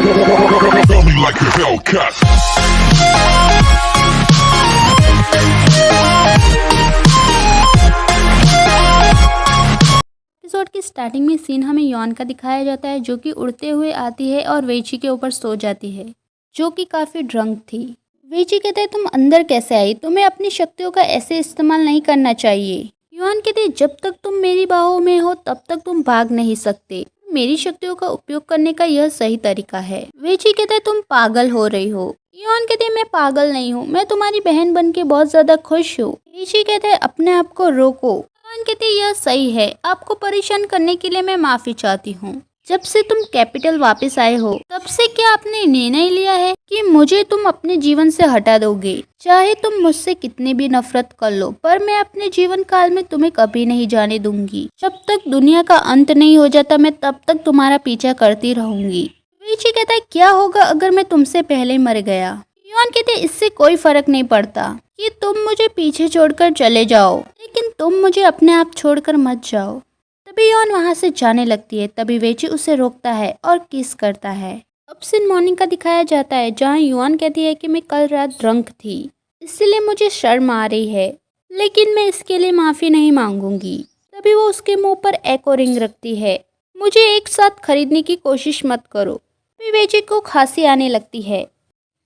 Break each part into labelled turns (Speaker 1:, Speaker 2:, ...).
Speaker 1: Feel me like a Hellcat.
Speaker 2: Episode की starting में scene हमें यॉन का दिखाया जाता है, जो कि उड़ते हुए आती है और वेची के ऊपर सो जाती है, जो कि काफ़ी ड्रंक थी। वेची कहते हैं, तुम अंदर कैसे आई? तुम्हें अपनी शक्तियों का ऐसे इस्तेमाल नहीं करना चाहिए। यॉन कहते हैं, जब तक तुम मेरी बाहों में हो तब तक तुम भाग नहीं सकते। मेरी शक्तियों का उपयोग करने का यह सही तरीका है। वेची कहते हैं, तुम पागल हो रही हो। यॉन कहते हैं, मैं पागल नहीं हूँ, मैं तुम्हारी बहन बन के बहुत ज्यादा खुश हूँ। वेची कहते हैं, अपने आप को रोको। यॉन कहते हैं, यह सही है, आपको परेशान करने के लिए मैं माफी चाहती हूँ। जब से तुम कैपिटल वापस आए हो तब से क्या आपने निर्णय लिया है कि मुझे तुम अपने जीवन से हटा दोगे? चाहे तुम मुझसे कितनी भी नफरत कर लो, पर मैं अपने जीवन काल में तुम्हें कभी नहीं जाने दूंगी। जब तक दुनिया का अंत नहीं हो जाता मैं तब तक तुम्हारा पीछा करती रहूंगी। वेची कहता है, क्या होगा अगर मैं तुमसे पहले मर गया? यॉन कहते हैं, इससे कोई फर्क नहीं पड़ता कि तुम मुझे पीछे छोड़कर चले जाओ, लेकिन तुम मुझे अपने आप छोड़कर मत जाओ। तभी यॉन वहां से जाने लगती है। तभी वेची उसे रोकता है और किस करता है। अब सीन मॉर्निंग का दिखाया जाता है, जहां यॉन कहती है कि मैं कल रात ड्रंक थी, इसलिए मुझे शर्म आ रही है, लेकिन मैं इसके लिए माफी नहीं मांगूंगी। तभी वो उसके मुंह पर एक और रिंग रखती है। मुझे एक साथ खरीदने की कोशिश मत करो। तभी वेची को खांसी आने लगती है।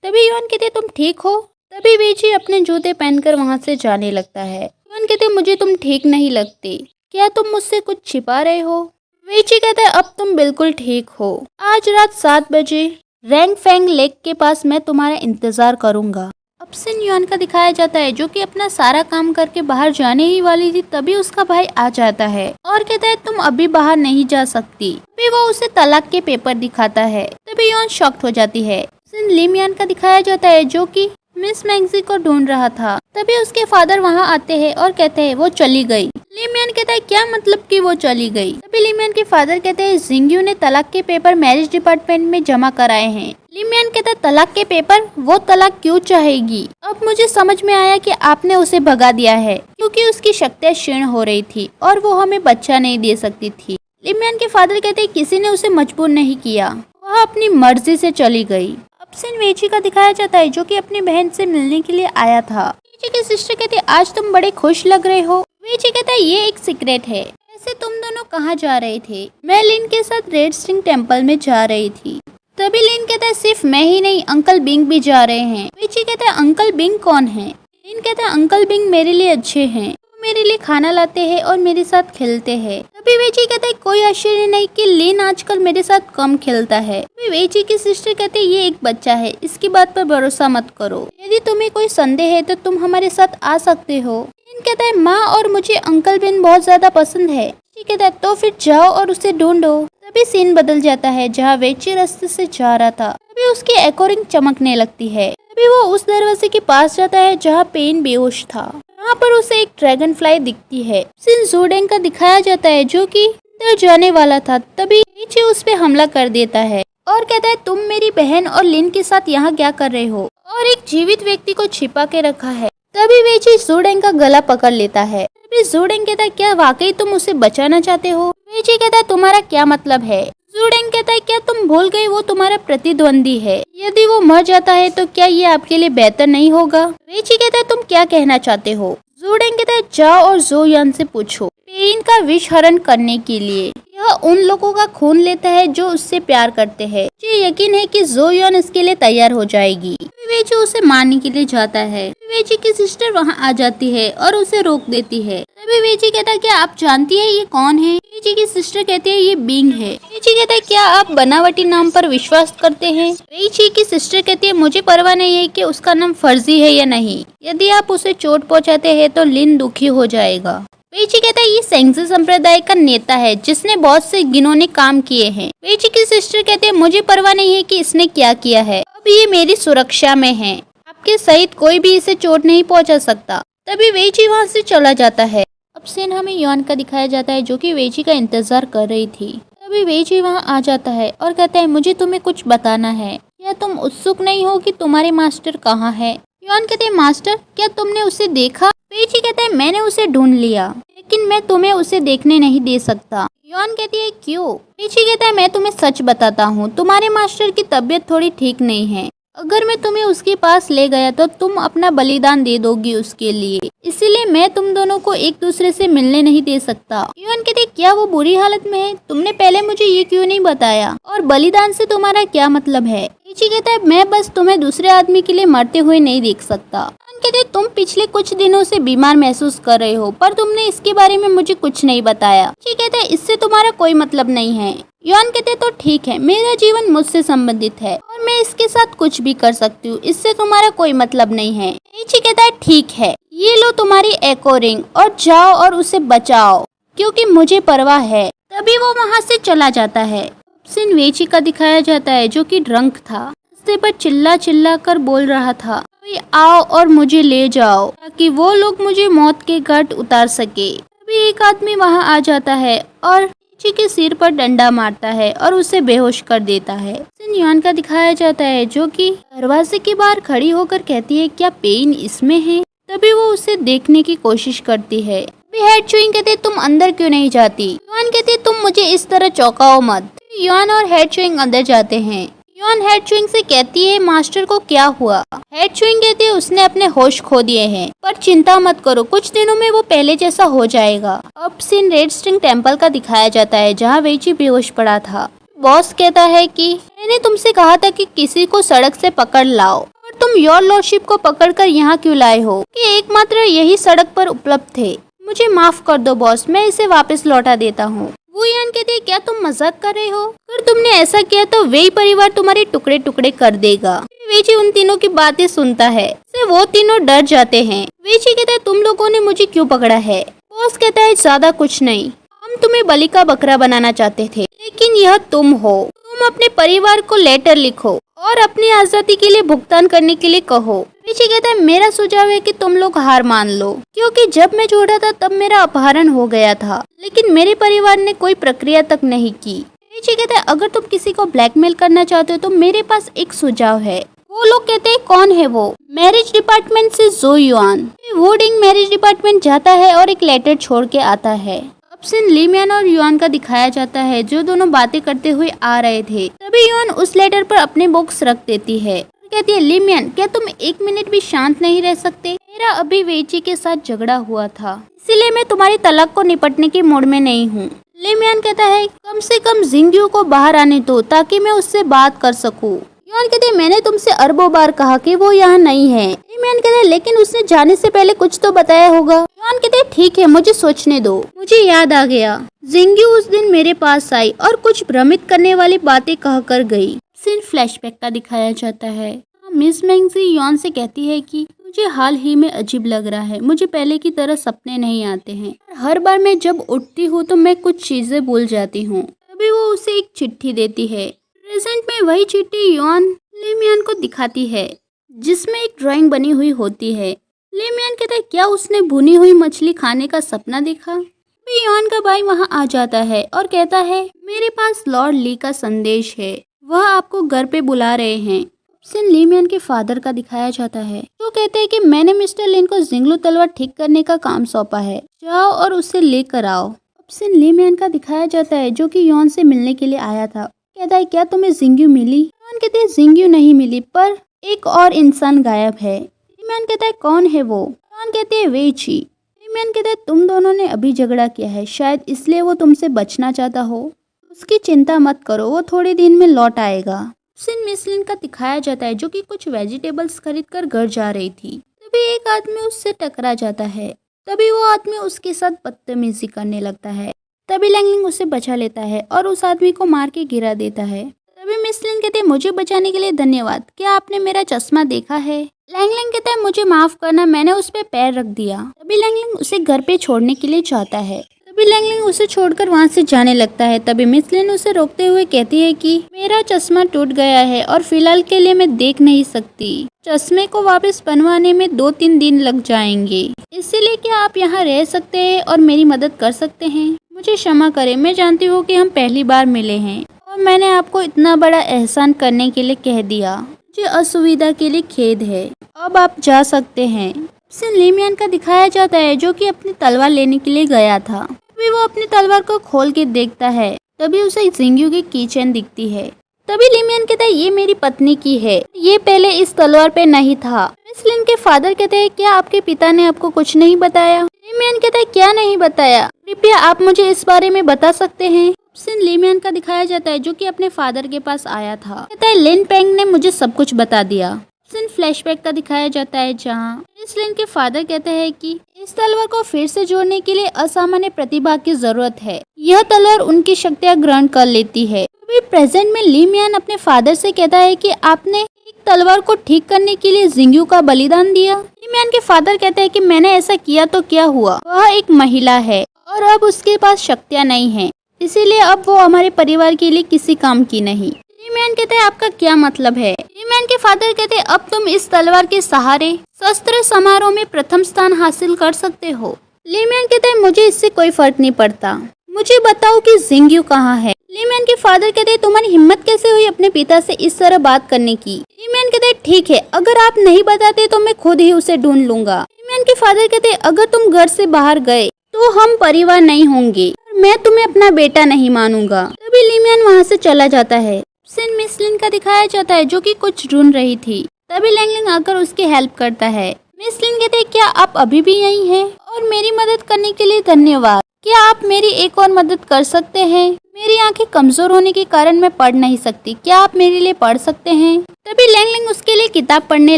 Speaker 2: तभी यॉन कहते, तुम ठीक हो? तभी वेची अपने जूते पहनकर वहां से जाने लगता है। यॉन कहते, मुझे तुम ठीक नहीं लगते, क्या तुम मुझसे कुछ छिपा रहे हो? वेची कहता है, अब तुम बिल्कुल ठीक हो। आज रात 7 बजे रैंग फैंग लेक के पास मैं तुम्हारा इंतजार करूंगा। अब सीन यॉन का दिखाया जाता है, जो कि अपना सारा काम करके बाहर जाने ही वाली थी। तभी उसका भाई आ जाता है और कहता है, तुम अभी बाहर नहीं जा सकती। तभी वो उसे तलाक के पेपर दिखाता है। तभी यॉन शॉक्ड हो जाती है। सीन लिम यान का दिखाया जाता है, जो कि मिस मैक्सी को ढूंढ रहा था। तभी उसके फादर वहां आते हैं और कहते हैं वो चली गई। लिमियन कहता है, क्या मतलब कि वो चली गई? तभी लिमियन के फादर कहते हैं, जिंग्यू ने तलाक के पेपर मैरिज डिपार्टमेंट में जमा कराए हैं। लिमियन कहता है, तलाक के पेपर? वो तलाक क्यों चाहेगी? अब मुझे समझ में आया कि आपने उसे भगा दिया है क्योंकि उसकी शक्तियां क्षीण हो रही थी और वो हमें बच्चा नहीं दे सकती थी। लिमियन के फादर कहते हैं, किसी ने उसे मजबूर नहीं किया, वह अपनी मर्जी से चली गई। सीन वेची का दिखाया जाता है, जो कि अपनी बहन से मिलने के लिए आया था। वेची की सिस्टर कहती है, आज तुम बड़े खुश लग रहे हो। वेची कहता है, ये एक सीक्रेट है। वैसे तुम दोनों कहाँ जा रहे थे? मैं लिन के साथ रेड स्ट्रिंग टेम्पल में जा रही थी। तभी लिन कहता है, सिर्फ मैं ही नहीं, अंकल बिंग भी जा रहे हैं। वेची कहता है, अंकल बिंग कौन है? लिन कहता है, अंकल बिंग मेरे लिए अच्छे हैं, मेरे लिए खाना लाते हैं और मेरे साथ खेलते हैं। तभी वेची कहता है, कोई आश्चर्य नहीं कि लिन आजकल मेरे साथ कम खेलता है। तभी वेची की सिस्टर कहते हैं, ये एक बच्चा है, इसकी बात पर भरोसा मत करो। यदि तुम्हें कोई संदेह है तो तुम हमारे साथ आ सकते हो। लिन कहता है, माँ और मुझे अंकल बिन बहुत ज्यादा पसंद है। वेची कहता है, तो फिर जाओ और उसे ढूंढो। तभी सीन बदल जाता है, जहाँ वेची रास्ते से जा रहा था। तभी उसकी एकोरिंग चमकने लगती है। तभी वो उस दरवाजे के पास जाता है जहाँ पेन बेहोश था। यहाँ पर उसे एक ड्रैगन फ्लाई दिखती है। सीन ज़ूडेंग का दिखाया जाता है, जो कि अंदर जाने वाला था। तभी नीचे उस पे हमला कर देता है और कहता है, तुम मेरी बहन और लिन के साथ यहाँ क्या कर रहे हो? और एक जीवित व्यक्ति को छिपा के रखा है। तभी वेची ज़ूडेंग का गला पकड़ लेता है। तभी ज़ूडेंग कहता है, क्या वाकई तुम उसे बचाना चाहते हो? वेची कहता है, तुम्हारा क्या मतलब है? ज़ूडेंग कहता है, क्या तुम भूल गए वो तुम्हारा प्रतिद्वंदी है? यदि वो मर जाता है तो क्या ये आपके लिए बेहतर नहीं होगा? वेची कहता है, तुम क्या कहना चाहते हो? ज़ूडेंग कहता है, जाओ और ज़ो यान से पूछो, पेन का विष हरण करने के लिए यह उन लोगों का खून लेता है जो उससे प्यार करते हैं। मुझे यकीन है कि ज़ो यान इसके लिए तैयार हो जाएगी। वेची उसे मारने के लिए जाता है। वेची की सिस्टर वहां आ जाती है और उसे रोक देती है। तभी वेची कहता है, क्या आप जानती है ये कौन है? वेची की सिस्टर कहती है, ये बिंग है। वेची कहता है, क्या आप बनावटी नाम पर विश्वास करते हैं? वेची की सिस्टर कहती है, मुझे परवाह नहीं है कि उसका नाम फर्जी है या नहीं, यदि आप उसे चोट पहुंचाते हैं तो लिन दुखी हो जाएगा। वेची कहता है, ये सेंगजी संप्रदाय का नेता है जिसने बहुत से घिनौने काम किए हैं। वेची की सिस्टर कहते हैं, मुझे परवाह नहीं है कि इसने क्या किया है, अब ये मेरी सुरक्षा में है, आपके सहित कोई भी इसे चोट नहीं पहुंचा सकता। तभी वेची वहां से चला जाता है। अब सीन हमें यॉन का दिखाया जाता है, जो कि वेची का इंतजार कर रही थी। तभी वेची वहां आ जाता है और कहता है, मुझे तुम्हें कुछ बताना है, क्या तुम उत्सुक नहीं हो कि तुम्हारे मास्टर कहाँ है? यॉन कहते हैं, मास्टर? क्या तुमने उसे देखा? वेची कहता है, मैंने उसे ढूंढ लिया, लेकिन मैं तुम्हें उसे देखने नहीं दे सकता। युआन कहती है क्यों? वेइची कहता है मैं तुम्हें सच बताता हूँ, तुम्हारे मास्टर की तबीयत थोड़ी ठीक नहीं है। अगर मैं तुम्हें उसके पास ले गया तो तुम अपना बलिदान दे दोगी उसके लिए, इसीलिए मैं तुम दोनों को एक दूसरे से मिलने नहीं दे सकता। युआन कहते क्या वो बुरी हालत में है? तुमने पहले मुझे ये क्यों नहीं बताया? और बलिदान से तुम्हारा क्या मतलब है? वेइची कहता है मैं बस तुम्हें दूसरे आदमी के लिए मरते हुए नहीं देख सकता। युआन कहते तुम पिछले कुछ दिनों से बीमार महसूस कर रहे हो, पर तुमने इसके बारे में मुझे कुछ नहीं बताया। वेइची कहता है इससे तुम्हारा कोई मतलब नहीं है। युआन कहते तो ठीक है, मेरा जीवन मुझसे संबंधित है और मैं इसके साथ कुछ भी कर सकती हूँ, इससे तुम्हारा कोई मतलब नहीं है। वेइची कहता है ठीक है, ये लो तुम्हारी एको रिंग और जाओ और उसे बचाओ, क्योंकि मुझे परवाह है। तभी वो वहाँ से चला जाता है। सीन वेइची का दिखाया जाता है जो कि ड्रंक था, रास्ते पर चिल्ला चिल्ला कर बोल रहा था कोई आओ और मुझे ले जाओ ताकि वो लोग मुझे मौत के घाट उतार सके। तभी एक आदमी वहाँ आ जाता है और वेइची के सिर पर डंडा मारता है और उसे बेहोश कर देता है। सीन युआन का दिखाया जाता है जो कि दरवाजे के बाहर खड़ी होकर कहती है क्या पेन इसमें है? तभी वो उसे देखने की कोशिश करती है। हेड चुइंग कहते तुम अंदर क्यों नहीं जाती? युआन कहते तुम मुझे इस तरह चौंकाओ मत। युआन और हेड चुइंग अंदर जाते हैं। युआन हेड चुइंग से कहती है मास्टर को क्या हुआ? हेड चुइंग कहती है उसने अपने होश खो दिए हैं, पर चिंता मत करो, कुछ दिनों में वो पहले जैसा हो जाएगा। अब सीन रेड स्ट्रिंग टेम्पल का दिखाया जाता है जहाँ वेइची बेहोश पड़ा था। बॉस कहता है कि मैंने तुमसे कहा था कि किसी को सड़क से पकड़ लाओ, और तुम योर लॉर्डशिप को पकड़कर यहाँ क्यों लाए हो कि एकमात्र यही सड़क पर उपलब्ध थे। मुझे माफ कर दो बॉस, मैं इसे वापस लौटा देता हूँ। वो युआन कहते क्या तुम मजाक कर रहे हो? अगर तुमने ऐसा किया तो वेई परिवार तुम्हारे टुकड़े टुकड़े कर देगा। वेइची उन तीनों की बातें सुनता है, से वो तीनों डर जाते हैं। वेइची कहता है तुम लोगों ने मुझे क्यों पकड़ा है? बॉस कहता है ज्यादा कुछ नहीं, हम तुम्हें बलि का बकरा बनाना चाहते थे, लेकिन यह तुम हो। तुम अपने परिवार को लेटर लिखो और अपनी आजादी के लिए भुगतान करने के लिए कहो। वेइची कहता है मेरा सुझाव है कि तुम लोग हार मान लो, क्योंकि जब मैं छोटा था तब मेरा अपहरण हो गया था, लेकिन मेरे परिवार ने कोई प्रक्रिया तक नहीं की। वेइची कहता है अगर तुम किसी को ब्लैकमेल करना चाहते हो तो मेरे पास एक सुझाव है। वो लोग कहते हैं कौन है वो? मैरिज डिपार्टमेंट से जो युआन। वुडिंग मैरिज डिपार्टमेंट जाता है और एक लेटर छोड़ के आता है। सीन लीमियन और युआन का दिखाया जाता है जो दोनों बातें करते हुए आ रहे थे। तभी युआन उस लेटर पर अपने बॉक्स रख देती है, कहती है लीमियन क्या तुम एक मिनट भी शांत नहीं रह सकते? मेरा अभी वेइची के साथ झगड़ा हुआ था, इसीलिए मैं तुम्हारी तलाक को निपटने की मूड में नहीं हूँ। लीमियन कहता है कम से कम जिंग्यू को बाहर आने दो ताकि मैं उससे बात कर सकूँ। युआन कहते हैं मैंने तुमसे अरबों बार कहा कि वो यहाँ नहीं है। लीमियन कहते हैं लेकिन उसने जाने से पहले कुछ तो बताया होगा। युआन कहते हैं ठीक है, मुझे सोचने दो। मुझे याद आ गया, जिंग्यू उस दिन मेरे पास आई और कुछ भ्रमित करने वाली बातें कहकर गई। सीन फ्लैशबैक का दिखाया जाता है। मिस मैंगजी युआन से कहती है कि मुझे हाल ही में अजीब लग रहा है, मुझे पहले की तरह सपने नहीं आते हैं। हर बार मैं जब उठती हूँ तो मैं कुछ चीजें भूल जाती हूँ। तभी वो उसे एक चिट्ठी देती है। प्रेजेंट में वही चिट्ठी युआन लीमियन को दिखाती है जिसमें एक ड्राइंग बनी हुई होती है। लीमियन कहता है क्या उसने भुनी हुई मछली खाने का सपना देखा? भी युआन का भाई वहां आ जाता है और कहता है मेरे पास लॉर्ड ली का संदेश है, वह आपको घर पे बुला रहे हैं। सीन लीमियन के फादर का दिखाया जाता है जो कहते हैं कि मैंने मिस्टर लिन को जिंगलू तलवार ठीक करने का काम सौंपा है, जाओ और उसे लेकर आओ। सीन लीमियन का दिखाया जाता है जो कि युआन से मिलने के लिए आया था। कहता है क्या तुम्हें जिंग्यू मिली? युआन कहते हैं जिंग्यू नहीं मिली, पर एक और इंसान गायब है। लीमियन कहता है कौन है वो? युआन कहते हैं वेइची। लीमियन कहता है तुम दोनों ने अभी झगड़ा किया है, शायद इसलिए वो तुमसे बचना चाहता हो। उसकी चिंता मत करो, वो थोड़े दिन में लौट आएगा। सीन मिस लिन का दिखाया जाता है जो कि कुछ वेजिटेबल्स खरीद कर घर जा रही थी। तभी एक आदमी उससे टकरा जाता है। तभी वो आदमी उसके साथ बदतमीजी करने लगता है। तभी लैंगलिंग उसे बचा लेता है और उस आदमी को मार के गिरा देता है। तभी मिस लिन कहते हैं मुझे बचाने के लिए धन्यवाद, क्या आपने मेरा चश्मा देखा है? लैंगलिंग कहता है मुझे माफ करना, मैंने उस पे पैर रख दिया। तभी लैंगलिंग उसे घर पे छोड़ने के लिए चाहता है। तभी लैंगलिंग उसे छोड़कर वहाँ से जाने लगता है। तभी मिस लिन उसे रोकते हुए कहती है कि मेरा चश्मा टूट गया है और फिलहाल के लिए मैं देख नहीं सकती। चश्मे को वापस बनवाने में 2-3 दिन लग जाएंगे, इसीलिए क्या आप यहाँ रह सकते हैं और मेरी मदद कर सकते हैं? मुझे क्षमा करें, मैं जानती हूँ कि हम पहली बार मिले हैं और मैंने आपको इतना बड़ा एहसान करने के लिए कह दिया। मुझे असुविधा के लिए खेद है, अब आप जा सकते हैं। सीन लीमियन का दिखाया जाता है जो कि अपनी तलवार लेने के लिए गया था। तभी वो अपनी तलवार को खोल के देखता है, तभी उसे जिंगयू की कीचेन दिखती है। तभी लिमियन कहता है ये मेरी पत्नी की है, ये पहले इस तलवार पे नहीं था। मिस लिन के फादर कहते हैं क्या आपके पिता ने आपको कुछ नहीं बताया? लिमियन कहता है क्या नहीं बताया, कृपया आप मुझे इस बारे में बता सकते हैं। सीन लिमियन का दिखाया जाता है जो कि अपने फादर के पास आया था। कहता है लिन पेंग ने मुझे सब कुछ बता दिया। सीन फ्लैशबैक का दिखाया जाता है जहाँ मिस लिन के फादर कहते हैं कि इस तलवार को फिर से जोड़ने के लिए असामान्य प्रतिभा की जरूरत है, यह तलवार उनकी शक्तियाँ ग्रहण कर लेती है। अभी प्रेजेंट में लिमियन अपने फादर से कहता है कि आपने एक तलवार को ठीक करने के लिए जिंगयू का बलिदान दिया। लिमियन के फादर कहते हैं कि मैंने ऐसा किया तो क्या हुआ, वह एक महिला है और अब उसके पास शक्तियाँ नहीं है, इसीलिए अब वो हमारे परिवार के लिए किसी काम की नहीं। लिमियन कहते हैं आपका क्या मतलब है? लिमियन के फादर कहते हैं अब तुम इस तलवार के सहारे शस्त्र समारोह में प्रथम स्थान हासिल कर सकते हो। लिमियन कहते हैं मुझे इससे कोई फर्क नहीं पड़ता, मुझे बताओ कि जिंगयू कहाँ है। लिमियन के फादर कहते हैं तुम्हारी हिम्मत कैसे हुई अपने पिता से इस तरह बात करने की? लिमियन कहते हैं ठीक है, अगर आप नहीं बताते तो मैं खुद ही उसे ढूंढ लूंगा। लिमियन के फादर कहते हैं अगर तुम घर से बाहर गए तो हम परिवार नहीं होंगे, मैं तुम्हें अपना बेटा नहीं मानूंगा। तभी लिमियन वहाँ से चला जाता है। सीन मिस लिन का दिखाया जाता है जो कि कुछ ढूंढ रही थी। तभी लैंगलिंग आकर उसकी हेल्प करता है। मिस लिन कहते हैं क्या आप अभी भी यहीं हैं? और मेरी मदद करने के लिए धन्यवाद। क्या आप मेरी एक और मदद कर सकते हैं? मेरी आंखें कमजोर होने के कारण मैं पढ़ नहीं सकती, क्या आप मेरे लिए पढ़ सकते हैं? तभी लैंगलिंग उसके लिए किताब पढ़ने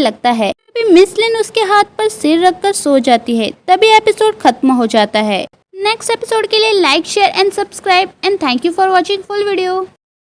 Speaker 2: लगता है। तभी मिस लिन उसके हाथ पर सिर रखकर सो जाती है। तभी एपिसोड खत्म हो जाता है। नेक्स्ट एपिसोड के लिए like, share and subscribe and thank you for watching full video.